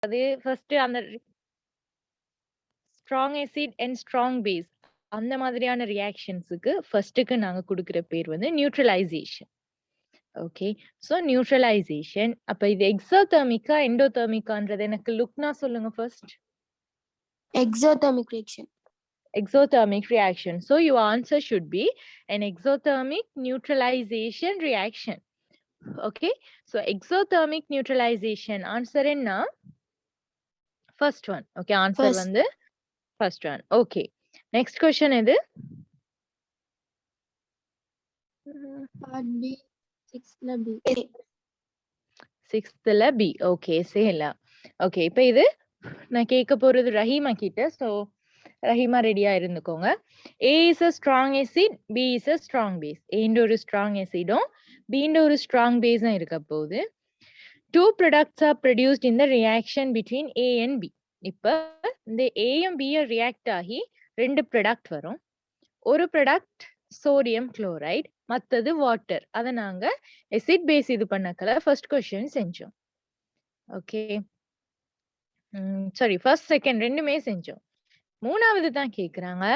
அது ஃபர்ஸ்ட் அந்த strong acid and strong base அந்த மாதிரியான ரியாக்ஷன்ஸுக்கு ஃபர்ஸ்ட்டுக்கு நாங்க குடுக்குற பேர் வந்து நியூட்ரலைசேஷன். ஓகே. So neutralisation. அப்ப இது எக்ஸோதெர்மிக்கா, எண்டோதெர்மிக்கான்றது எனக்கு லுக்னா சொல்லுங்க first. Exothermic reaction. Exothermic reaction. So your answer should be an exothermic neutralization reaction. Okay. So exothermic neutralization answer enna? First one. Okay. Answer First. வந்து first one. Okay. Next question எது? Part B. 6th B. 6th B. Okay. செய்யலாம். Okay. இப்ப இது நான் கேட்க போறது ரஹீமா கிட்ட. So Rahima ரெடியா இருந்துக்கோங்க. A is a strong acid, B is a strong base. A ன்ற ஒரு strong acidum, B ன்ற ஒரு strong baseம் இருக்க போகுது. Two products are produced in the reaction between A and B. இப்ப இந்த A யும் B யும் react ஆகி ரெண்டு product வரும். ஒரு product sodium chloride, மத்தது water. அத நாங்க acid base இது பண்ணக்கல first question செஞ்சோம். Okay. Sorry, first second ரெண்டுமே செஞ்சோம். மூணாவது தான் கேக்குறாங்க.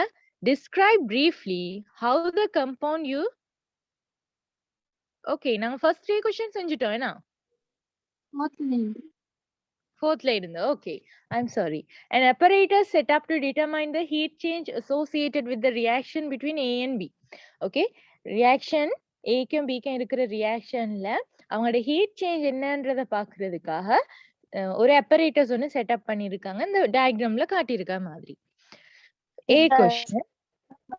Describe briefly how the compound you. Okay, நாங்க first 3 questions செஞ்சுட்டோம் என்ன? Fourth ல இருந்து. Okay, I'm sorry. An apparatus set up to determine the heat change associated with the reaction between A and B. Okay, reaction A க்கும் B க்கும் இருக்கிற reactionல அவங்களோட heat change என்னன்றத பாக்குறதுக்காக ஒரு apparatus ஒன்னு செட் அப் பண்ணிருக்காங்க. இந்த டயக்ராம்ல காட்டியிருக்க மாதிரி. A question.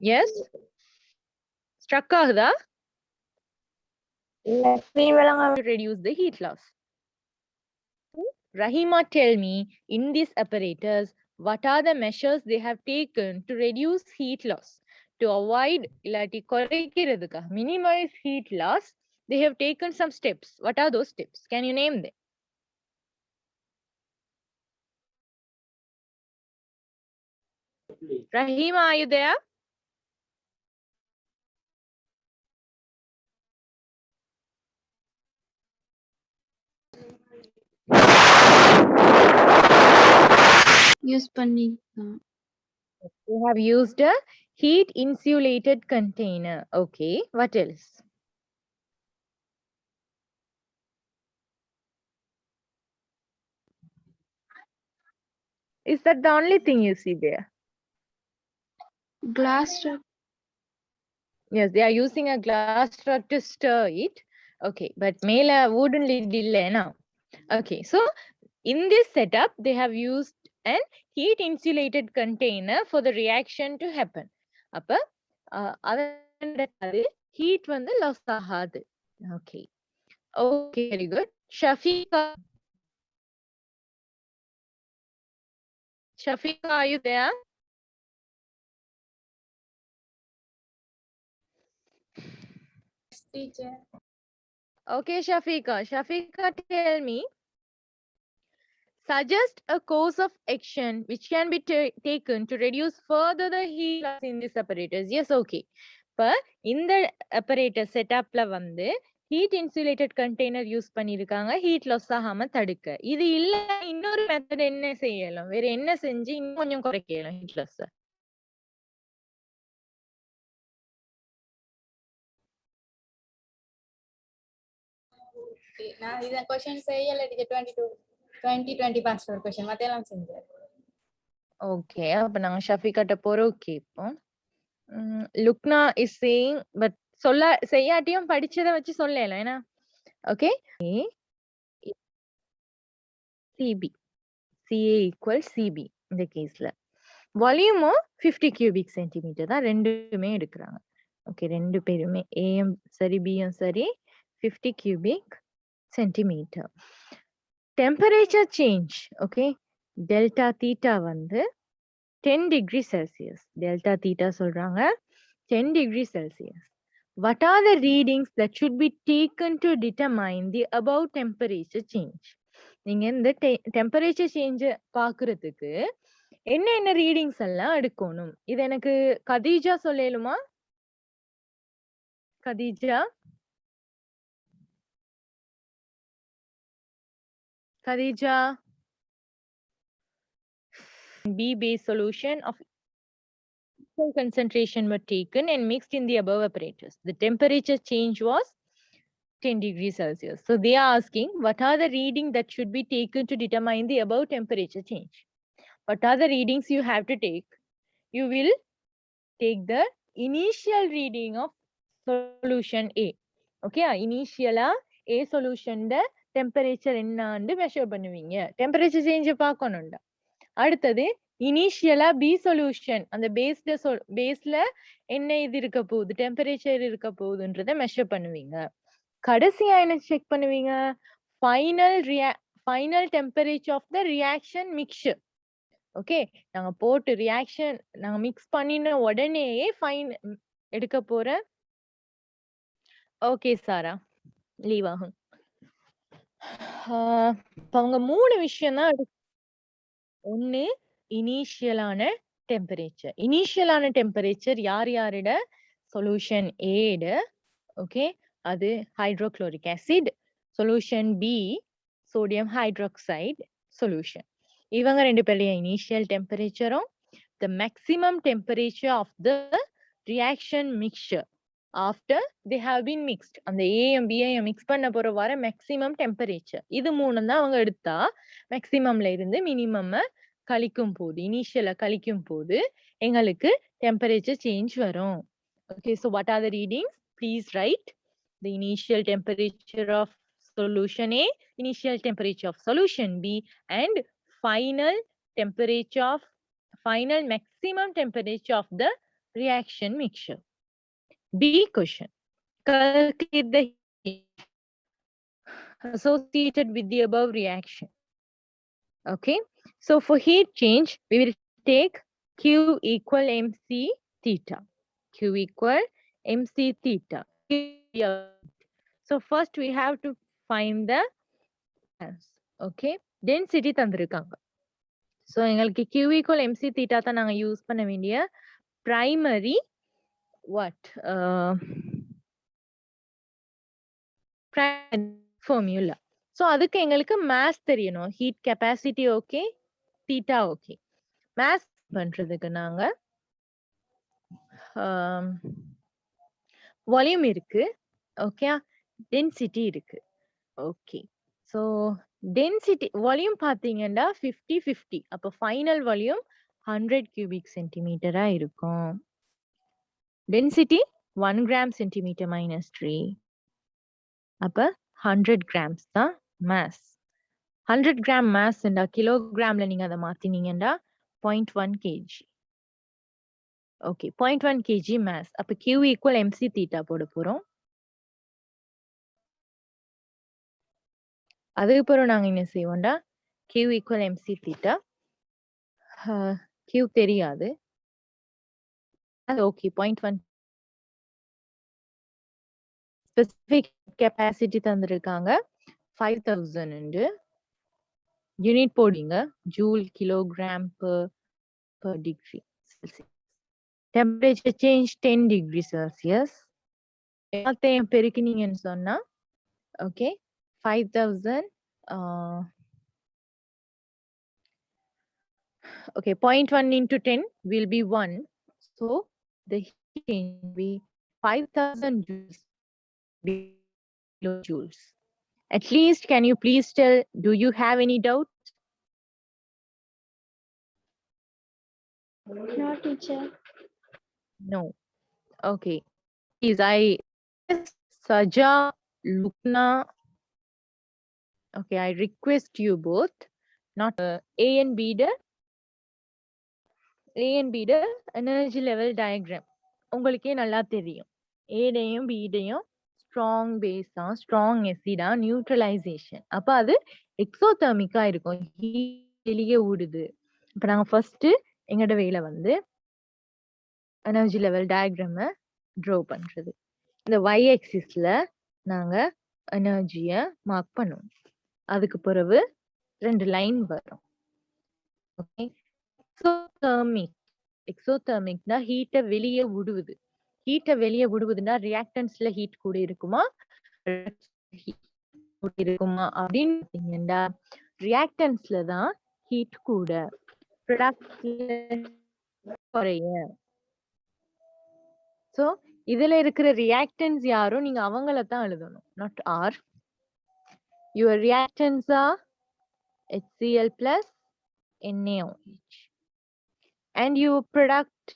Yes. Struck ஆகுதா? To reduce the heat loss. Rahima, tell me, in this apparatus, what are the measures they have taken to reduce heat loss? To avoid minimize heat loss, they have taken some steps. What are those steps? Can you name them? Rahima, are you there? Use பண்ணி. They have used a heat insulated container. Okay, what else? Is that the only thing you see there? Glass trap. Yes, they are using a glass rod to stir it. Okay, but மேல wooden lid இல்ல now. Okay, so in this setup, they have used an heat insulated container for the reaction to happen. அப்ப அது heat வந்து loss ஆகாது. Okay. Okay, very good. Shafiqa, are you there? Teacher. Okay, Shafiqa, tell me. Suggest a course of action which can be taken to reduce further the heat loss in this apparatus. Yes, okay. இப்ப இந்த apparatus setupல வந்து heat insulated container use பண்ணிருக்காங்க heat loss ஆகாம தடுக்க. இது இல்ல இன்னொரு method என்ன செய்யலாம்? வேற என்ன செஞ்சு இன்னும் கொஞ்சம் குறைக்கலாம் heat loss? நான் இந்த क्वेश्चन செய்யல டீச்சர் 2020 பாஸ்ட் ஒரு क्वेश्चन மத்தெல்லாம் செஞ்சேன். ஓகே, அப்ப நாங்க ஷஃபிகாட்ட போறோம் கேப்போம். லுக்னா இஸ் சேயிங் பட் செய்யாட்டியும் படிச்சதை வச்சு சொல்லலாம் ஏன்னா okay CP CA equal CP இந்த கேஸ்ல வால்யூமும் 50 கியூபிக் சென்டிமீட்டர் தான் ரெண்டுமே எடுக்கிறாங்க. ஓகே, ரெண்டு பேருமே ஏஎம் சரி பியும் சரி 50 cubic centimeter. Temperature change, okay, delta theta வந்து 10 degree Celsius. Delta theta சொல்றாங்க 10 degree Celsius. What are the readings that should be taken to determine the above temperature change? நீங்க இந்த temperature change பாக்குறதுக்கு என்ன ரீடிங்ஸ் எல்லாம் எடுக்கணும்? இது எனக்கு Khadija சொல்லலுமா? Khadija B base solution of equal concentration were taken and mixed in the above apparatus. The temperature change was 10 degrees Celsius. So they are asking, what are the readings that should be taken to determine the above temperature change? What are the readings you have to take? You will take the initial reading of solution A. Okay, initial A solution the temperature என்னன்னு measure பண்ணுவீங்க. Temperature change பார்க்கணும்டா. அடுத்தது இனிஷியலா B solution அந்த பேஸ்ல என்ன இது இருக்க போகுது, டெம்பரேச்சர் இருக்க போகுதுன்றத மெஷர் பண்ணுவீங்க. கடைசியா என்ன செக் பண்ணுவீங்க, final temperature of the reaction mixture. Okay, நாங்க போட்டு ரியாக்ஷன் நாங்க மிக்ஸ் பண்ணின உடனேயே ஃபைன் எடுக்க போற. ஓகே சாரா, லீவ் ஆகும். அவங்க 3 விஷயம் தான். ஒன்னு இனிஷியலான டெம்பரேச்சர். இனிஷியலான டெம்பரேச்சர் யார் யாரிட, சொல்யூஷன் ஏட. ஓகே, அது hydrochloric acid. Solution B sodium hydroxide solution. இவங்க 2 பேருடைய இனிஷியல் டெம்பரேச்சரும் the maximum temperature of the reaction mixture after they have been mixed. அந்த ஏயும் பியையும் மிக்ஸ் பண்ண போற வர மேக்ஸிமம் டெம்பரேச்சர். இது 3 தான் அவங்க எடுத்தா மேக்ஸிமம்ல இருந்து மினிமம் கழிக்கும் போது, இனிஷியலா கழிக்கும் போது எங்களுக்கு டெம்பரேச்சர் சேஞ்ச் வரும். Okay, so what are the readings? Please write the initial temperature of solution A, initial temperature of solution B, and final maximum temperature of the reaction mixture. B question. Calculate the heat associated with the above reaction. Okay, so for heat change, we will take Q equal MC theta. Q equal MC theta. So first we have to find the mass. Okay, density தந்திருக்காங்க. So எங்களுக்கு Q equal MC theta தான் நாங்க use பண்ண வேண்டிய primary formula. So அதுக்கு எங்களுக்கு mass தெரியணும். heat capacity okay, theta okay. mass பண்றதுக்கு நாங்க volume இருக்கு, okay, density இருக்கு. okay, so density volume பாத்தீங்கன்னா 50-50. அப்ப final volume 100 cubic centimeter இருக்கும். density 1 gram centimeter minus 3. அப்ப 100 grams தான் mass. 100 gram mass இந்த kilogramல நீங்க அதை மாத்தினீங்கன்னா 0.1 kg. okay, 0.1 kg mass. அப்ப Q equal MC theta போட போறோம். அதுக்கப்புறம் நாங்க என்ன செய்வோம்டா, Q equal MC theta. Q தெரியாது. அது okay, 0.1 specific capacity தந்திருக்காங்க 5000 யூனிட் போடுங்க, joule kilogram per degree Celsius. temperature change 10 degree Celsius. எல்லாத்தையும் பெருக்கினீங்கன்னு சொன்னா okay 5000 okay 0.1 into 10 will be 1. So the heat change will be 5000 joules. Kilojoules. At least, can you please tell, do you have any doubt? No, teacher. No. Okay. Please, Saja, Lukna. Okay, I request you both, not A and B energy level diagram. உங்களுக்கே நல்லா தெரியும். A டையும் B டையும் strong base தான், strong acid ஆ, neutralization. அப்ப அது எக்ஸோதெர்மிக்கா இருக்கும், வெளியே ஊடுது. இப்ப நாங்க ஃபர்ஸ்ட் எங்கட வேலை வந்து எனர்ஜி லெவல் டயக்ராம ட்ரா பண்றது. இந்த y ஆக்சிஸ்ல நாங்க எனர்ஜிய மார்க் பண்ணுவோம். அதுக்கு பிறகு 2 லைன் வரும். ஓகே, எக்ஸோதெர்மிக்னா ஹீட்டை வெளியே விடுவது. ஹீட்டை வெளியே விடுவதுன்னா ரியாக்டன்ஸ்ல ஹீட் கூட இருக்குமா அப்படின்னு பாத்தீங்கன்னா ரியாக்டன்ஸ்ல தான் ஹீட் கூட. ப்ராடக்ட்ல குறைய. சோ இதுல இருக்கிற ரியாக்டன்ஸ் யாரோ நீங்க அவங்கள தான் எழுதணும், not R. Your reactants are HCl plus NaOH. And your product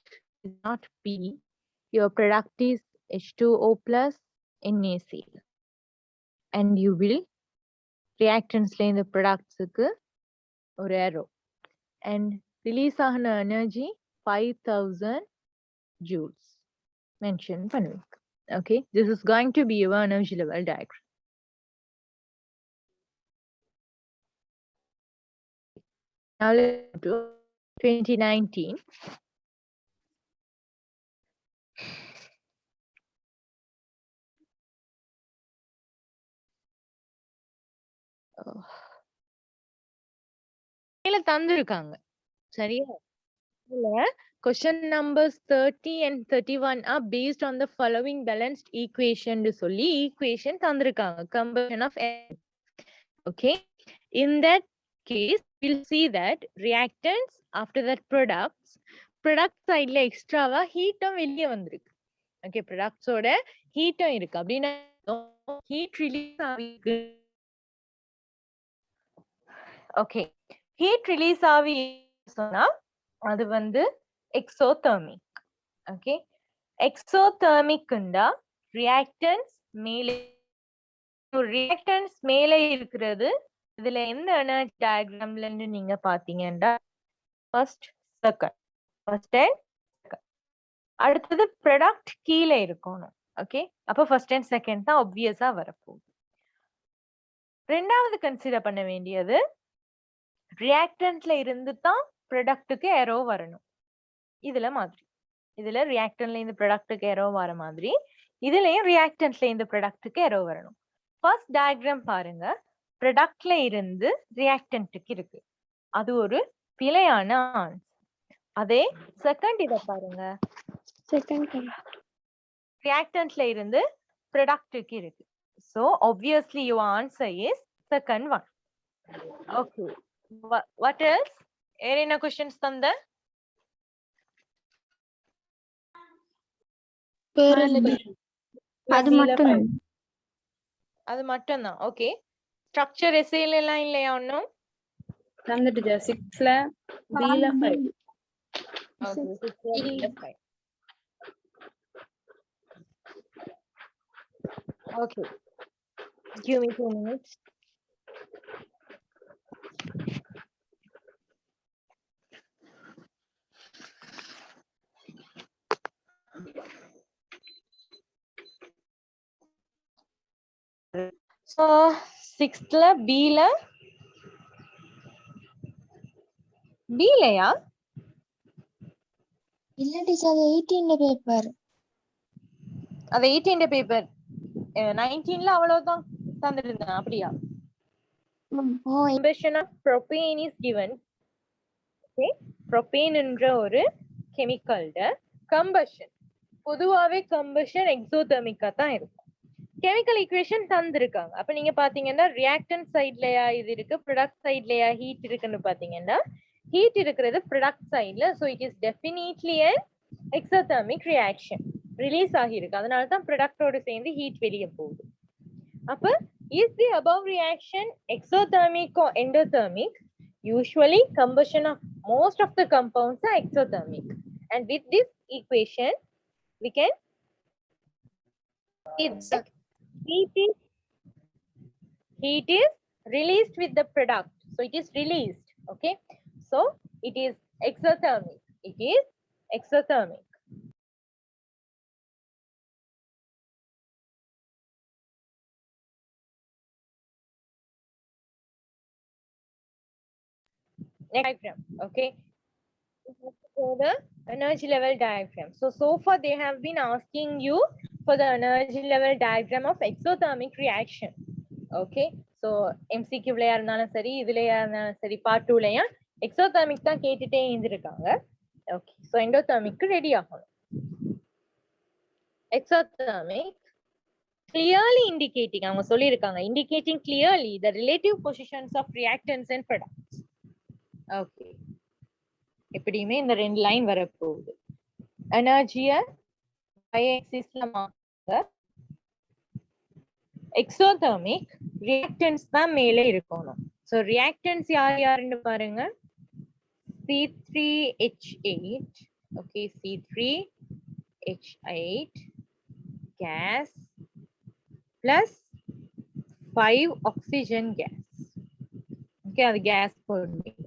is not P. Your product is H2O plus NaCl. And you will reactants la இந்த productsக்கு ஒரு arrow. And release ஆன energy 5000 joules mention பண்ணுவீங்க. Okay, this is going to be your energy level diagram. Now let's go to 2019. கீழ தந்திருக்காங்க சரியா? இதுல question numbers 30 and 31 are based on the following balanced equation னு சொல்லி equation தந்திருக்காங்க. Combustion of air. Okay, in that case we'll see that reactants after that product sideல எக்ஸ்ட்ராவா ஹீட்டும் வெளிய வந்திருக்கு. ஓகே, ப்ராடக்ட்ஸோட ஹீட்டும் இருக்கு அப்படின்னா ஹீட் ரிலீஸ் ஆகிருக்கு. ஓகே, ஹீட் ரிலீஸ் ஆகி சொன்னா அது வந்து எக்ஸோதெர்மிக். ஓகே, எக்ஸோதெர்மிக்ண்டா ரியாக்டன்ஸ் மேலே இருக்கிறது. இதுல எந்த எனர்ஜி டயக்ராம்ல இருந்து நீங்க பாத்தீங்கன்னா first second, first and second. அடுத்தது ப்ராடக்ட் கீழே இருக்கணும். ஓகே, அப்ப ஃபர்ஸ்ட் அண்ட் செகண்ட் தான் ஆப்வியஸா வரப்போகுது. ரெண்டாவது கன்சிடர் பண்ண வேண்டியது ரியாக்டன்ட்ல இருந்து தான் ப்ராடக்ட்டுக்கு ஏரோ வரணும். இதுல மாதிரி இதுல ரியாக்டன்ட்ல இருந்து ப்ராடக்ட்டுக்கு ஏரோ வர மாதிரி இதுலயும் ரியாக்டன்ட்ல இருந்து ப்ராடக்ட்டுக்கு ஏரோ வரணும். ஃபர்ஸ்ட் டயக்ராம் பாருங்க, ப்ராடக்ட்ல இருந்து ரியாக்டன்ட்டுக்கு இருக்கு, அது ஒரு பிழையான ஆன்சர். அதே செகண்ட் இத பாருங்க, செகண்ட் ரியாக்டன்ட்ல இருந்து ப்ராடக்ட்டுக்கு இருக்கு. So obviously your answer is second one. Okay, what else? என்ன questions தந்த? அது மட்டும் தான். ஓகே, ஸ்ட்ரக்சர் எஸ்ஏல எல்லாம் இல்லையா ஒண்ணும்? தந்துட்டு 6ல B ல 5. Okay, 6ல B ல 5. Okay, give me 2 minutes. So 6ல B லயா? இல்ல டீச்சர், அது 18ல பேப்பர். அது 18ல பேப்பர், 19ல அவ்வளவுதான் தந்துருந்தேன். அப்படியா? Combustion of propane is given. Okay, propane என்ற ஒரு கெமிக்கல்ட கம்பஷன், பொதுவாவே கம்பஷன் எக்ஸோதெர்மிக்கா தான் இருக்கும். கெமிக்கல் ஈக்குவேஷன் தந்திருக்காங்க. அப்ப நீங்க பாத்தீங்கன்னா ரியாக்டன்ட் சைட்லயா இது இருக்கு, ப்ராடக்ட் சைட்லயா ஹீட் இருக்குன்னு பாத்தீங்கன்னா ஹீட் இருக்கிறது ப்ராடக்ட் சைட்ல. So it is definitely an exothermic reaction, release ஆகிருக்கு. அதனால தான் ப்ராடக்டோட சேர்ந்து ஹீட் வெளிய போகுது. அப்ப is the above reaction exothermic or endothermic? Usually combustion of most of the compounds are exothermic, and with this equation we can see that heat is released with the product, so it is released. Okay, so it is exothermic. It is exothermic. Next diagram. Okay, so the energy level diagram. So far they have been asking you for the energy level diagram of exothermic reaction. Okay, so MCQ லயா இருந்தாலும் சரி, இதுலயா இருந்தாலும் சரி, part 2லயா exothermic தான் கேட்டுட்டே இருந்திருக்காங்க. Okay, so endothermic ready ஆகணும். Exothermic clearly indicating, அவங்க சொல்லிருக்காங்க, indicating clearly the relative positions of reactants and products. Okay, எப்படியுமே இந்த ரெண்டு லைன் வரப்போகுது. எனர்ஜியை y-axisல மாத்துங்க. எக்ஸோதெர்மிக் ரியாக்டன்ஸ் தான் மேலே இருக்கணும். ஸோ ரியாக்டன்ஸ் யார் யாருன்னு பாருங்க. C3H8, okay, C3H8 gas plus 5 oxygen gas. Okay, அது gas product.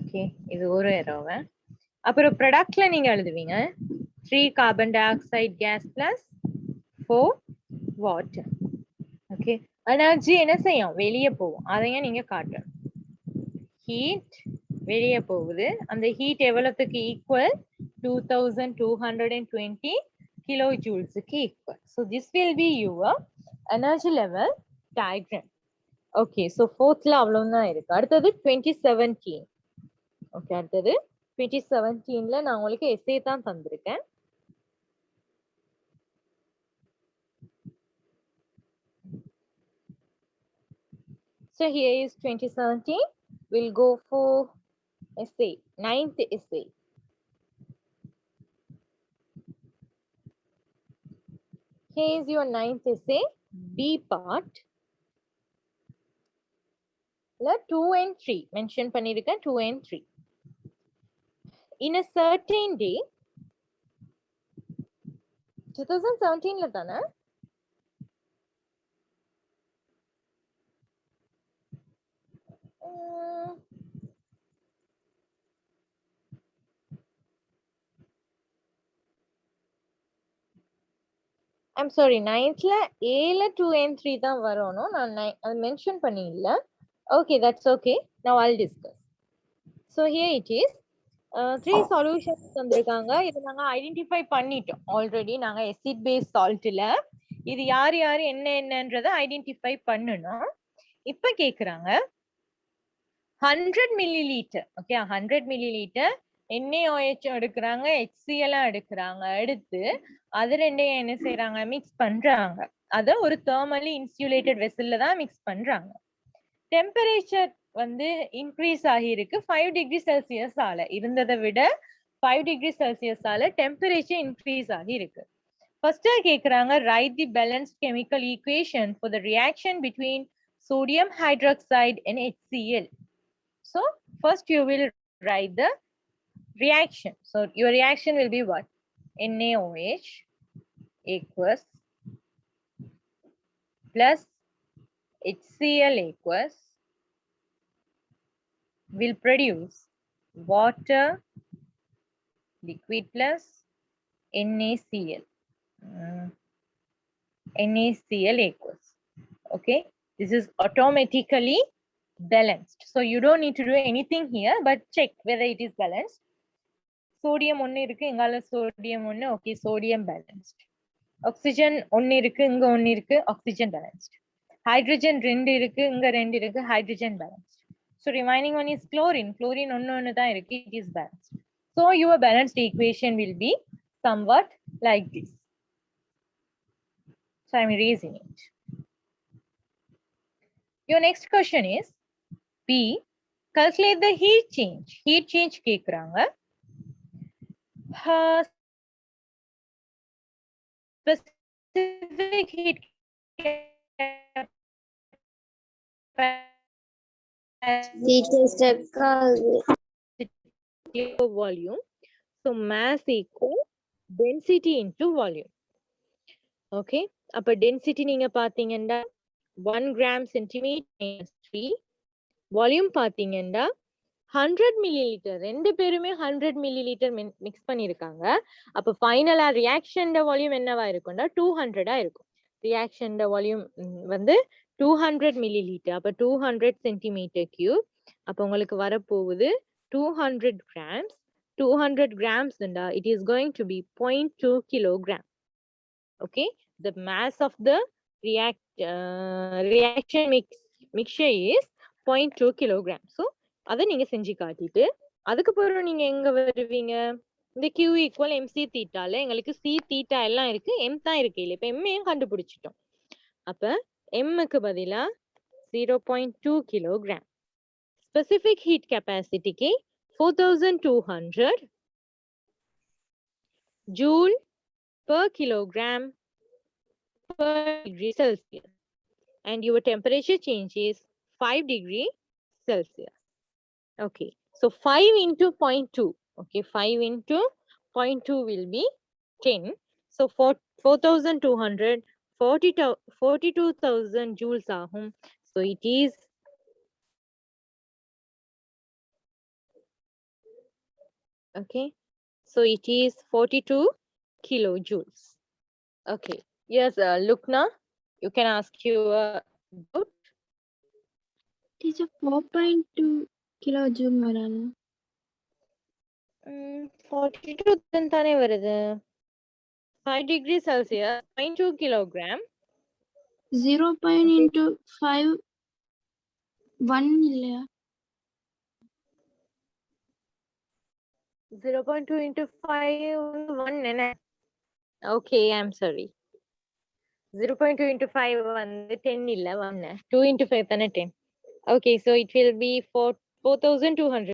Okay, இது ஒரு எரோவை. அப்புறம் ப்ராடக்ட்ல நீங்க எழுதுவீங்க 3 carbon dioxide gas plus 4 water. Okay, energy என்ன செய்யும்? வெளியே போகும். அதையும் நீங்க காட்டணும். ஹீட் வெளியே போகுது. அந்த ஹீட் எவ்வளவுக்கு ஈக்குவல்? 2220 kilojoules-க்கு equal. So this will be your energy level diagram. Okay, so fourthல அவ்வளவுதான் இருக்கு. அடுத்தது 2017. Okay, அடுத்தது 2017ல நான் உங்களுக்கு எஸ்ஏ தான் தந்திருக்கேன். So here is 2017. We'll go for essay, 9th essay. Here is your 9th essay, B part. 2 and 3 mention பண்ணிருக்கேன். 2 and 3. In a certain day, 2017ல தானே? I'm sorry, 9thல Aல 2 and 3 தான் வரணும். நான் அது mention பண்ணிஇல்ல. Okay, that's okay. Now I'll discuss. So here it is. 3 solutions தந்திருக்காங்க. இது நாங்க identify பண்ணிட்டோம் ஆல்ரெடி. நாங்க acid base saltல இது யார் யார் என்னன்றதை ஐடென்டிஃபை பண்ணணும். இப்ப கேக்குறாங்க 100 milliliter. Okay, 100 milliliter NaOH எடுக்கிறாங்க, HCl எடுக்கிறாங்க. எடுத்து அது ரெண்டையும் என்ன செய்யறாங்க? மிக்ஸ் பண்றாங்க. அத ஒரு thermally insulated vesselல தான் மிக்ஸ் பண்றாங்க. டெம்பரேச்சர் வந்து இன்க்ரீஸ் ஆகியிருக்கு 5 டிகிரி செல்சியஸ் ஆல. இருந்ததை விட 5 டிகிரி செல்சியஸ் ஆல டெம்பரேச்சர் இன்க்ரீஸ் ஆகியிருக்கு. ஃபர்ஸ்ட் கேக்குறாங்க write the balanced chemical equation for the reaction between sodium hydroxide and HCl. So first you will write the reaction. So your reaction will be what? NaOH aqueous plus HCl aqueous will produce water liquid plus NaCl. NaCl aqueous. Okay, this is automatically balanced. So you don't need to do anything here, but check whether it is balanced. Sodium ஒன்னு இருக்கு, இங்கால sodium ஒன்னு. Okay, sodium balanced. Oxygen ஒன்னு இருக்கு, இங்க ஒன்னு இருக்கு, oxygen balanced. Hydrogen ரெண்டு இருக்கு, இங்க ரெண்டு இருக்கு, hydrogen balanced. So remaining one is chlorine. Chlorine ஒன்னு தான் இருக்கு, it is balanced. So your balanced equation will be somewhat like this. So I'm erasing it. Your next question is B. Calculate the heat change. Heat change கேக்குறாங்க. Specific heat volume. So mass equal density into volume. Okay, அப்ப density நீங்க பாத்தீங்கன்னா 1 gram centimeter 3. volume பாத்தீங்கன்னா 100 milliliter. ரெண்டு பேருமே 100 milliliter mix பண்ணிருக்காங்க. அப்ப ஃபைனலா ரியாக்ஷன் வால்யூம் என்னவா இருக்கும்னா 200 இருக்கும். ரியாக்ஷன் வால்யூம் வந்து 200 milliliter. அப்ப 200 centimeter cube. அப்ப உங்களுக்கு வரப்போகுது 200 grams. 200 grams it is going to be 0.2 kilogram. Okay, the mass of the reaction mixture is 0.2 kilogram. So அதை நீங்க செஞ்சு காட்டிட்டு அதுக்கப்புறம் நீங்க எங்க வருவீங்க? இந்த Q equal MC theta ல எங்களுக்கு C theta எல்லாம் இருக்கு, M தான் இருக்கு இல்ல. இப்ப M ஏன் கண்டுபிடிச்சிட்டோம். அப்ப M க்கு பதிலா 0.2 kilogram. specific heat capacity ki 4200 joule per kilogram per degree Celsius, and your temperature change is 5 degree Celsius. Okay, so 5 into 0.2. Okay, 5 into 0.2 will be 10. So 4200 42,000 joules ahum. So it is okay. So it is 42 kilojoules. Okay. Yes, Lukna, you can ask your doubt. Teacher 4.2 kilojoule வராது. 42,000 தானே வருது. 5 degree Celsius, 0.2 kilogram. 0. into 5 1 இல்லையா? 0.2 into 5, 1 nene. Okay, I'm sorry. 0.2 into 5 வந்து 10 இல்ல 1. 2 into 5 தானே 10. Okay, so it will be 4,200.